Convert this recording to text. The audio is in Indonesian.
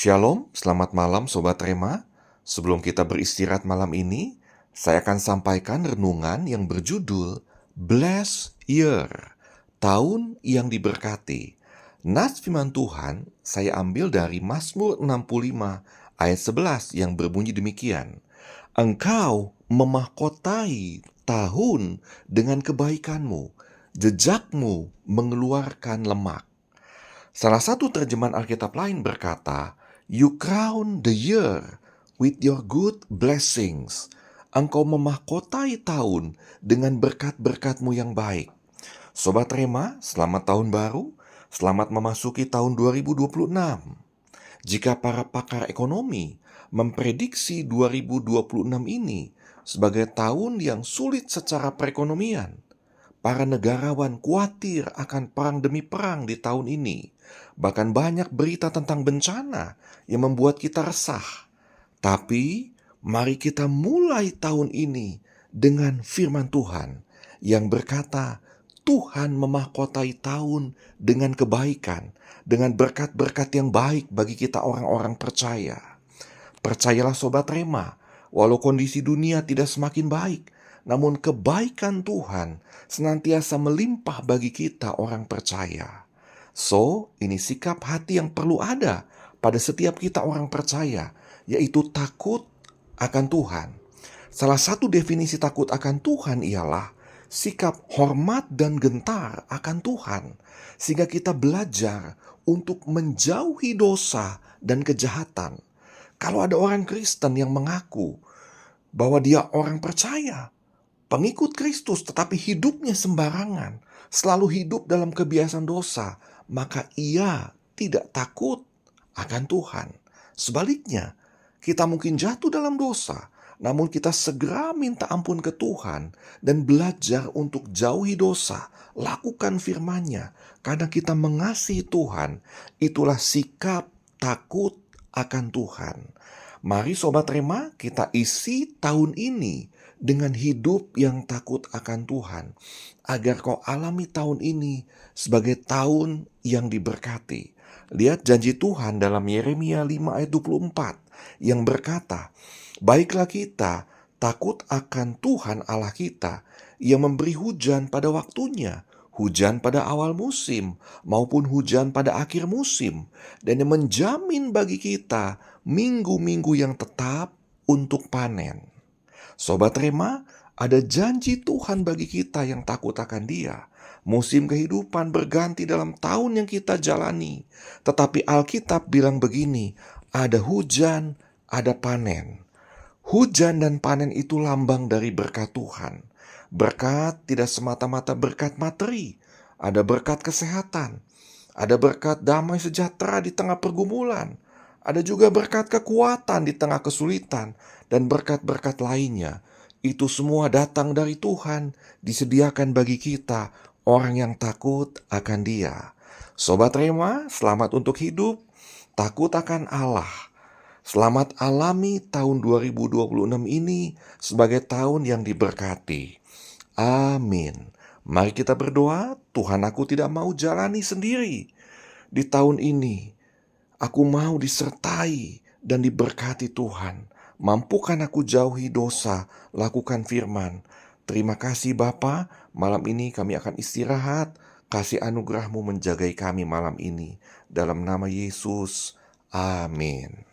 Shalom, selamat malam Sobat Rema. Sebelum kita beristirahat malam ini, saya akan sampaikan renungan yang berjudul Blessed Year, tahun yang diberkati. Nas firman Tuhan saya ambil dari Mazmur 65 ayat 11 yang berbunyi demikian. Engkau memahkotai tahun dengan kebaikanmu, jejakmu mengeluarkan lemak. Salah satu terjemahan Alkitab lain berkata, You crown the year with your good blessings. Engkau memahkotai tahun dengan berkat-berkatmu yang baik. Sobat Rema, selamat tahun baru. Selamat memasuki tahun 2026. Jika para pakar ekonomi memprediksi 2026 ini sebagai tahun yang sulit secara perekonomian, para negarawan khawatir akan perang demi perang di tahun ini. Bahkan banyak berita tentang bencana yang membuat kita resah. Tapi mari kita mulai tahun ini dengan firman Tuhan yang berkata, Tuhan memahkotai tahun dengan kebaikan, dengan berkat-berkat yang baik bagi kita orang-orang percaya. Percayalah Sobat Rema, walau kondisi dunia tidak semakin baik, namun kebaikan Tuhan senantiasa melimpah bagi kita orang percaya. So, ini sikap hati yang perlu ada pada setiap kita orang percaya, yaitu takut akan Tuhan. Salah satu definisi takut akan Tuhan ialah sikap hormat dan gentar akan Tuhan, sehingga kita belajar untuk menjauhi dosa dan kejahatan. Kalau ada orang Kristen yang mengaku bahwa dia orang percaya, pengikut Kristus, tetapi hidupnya sembarangan, selalu hidup dalam kebiasaan dosa, maka ia tidak takut akan Tuhan. Sebaliknya, kita mungkin jatuh dalam dosa, namun kita segera minta ampun ke Tuhan dan belajar untuk jauhi dosa, lakukan firman-Nya, karena kita mengasihi Tuhan. Itulah sikap takut akan Tuhan. Mari Sobat Rema, kita isi tahun ini dengan hidup yang takut akan Tuhan, agar kau alami tahun ini sebagai tahun yang diberkati. Lihat janji Tuhan dalam Yeremia 5 ayat 24 yang berkata, Baiklah kita takut akan Tuhan Allah kita yang memberi hujan pada waktunya, hujan pada awal musim maupun hujan pada akhir musim, dan yang menjamin bagi kita minggu-minggu yang tetap untuk panen. Sobat Rema, ada janji Tuhan bagi kita yang takut akan Dia. Musim kehidupan berganti dalam tahun yang kita jalani. Tetapi Alkitab bilang begini, ada hujan, ada panen. Hujan dan panen itu lambang dari berkat Tuhan. Berkat tidak semata-mata berkat materi. Ada berkat kesehatan. Ada berkat damai sejahtera di tengah pergumulan. Ada juga berkat kekuatan di tengah kesulitan. Dan berkat-berkat lainnya. Itu semua datang dari Tuhan, disediakan bagi kita, orang yang takut akan Dia. Sobat Rema, selamat untuk hidup, takut akan Allah. Selamat alami tahun 2026 ini sebagai tahun yang diberkati. Amin. Mari kita berdoa, Tuhan, aku tidak mau jalani sendiri. Di tahun ini, aku mau disertai dan diberkati Tuhan. Mampukan aku jauhi dosa, lakukan firman. Terima kasih Bapa, malam ini kami akan istirahat. Kasih anugerah-Mu menjagai kami malam ini. Dalam nama Yesus, amin.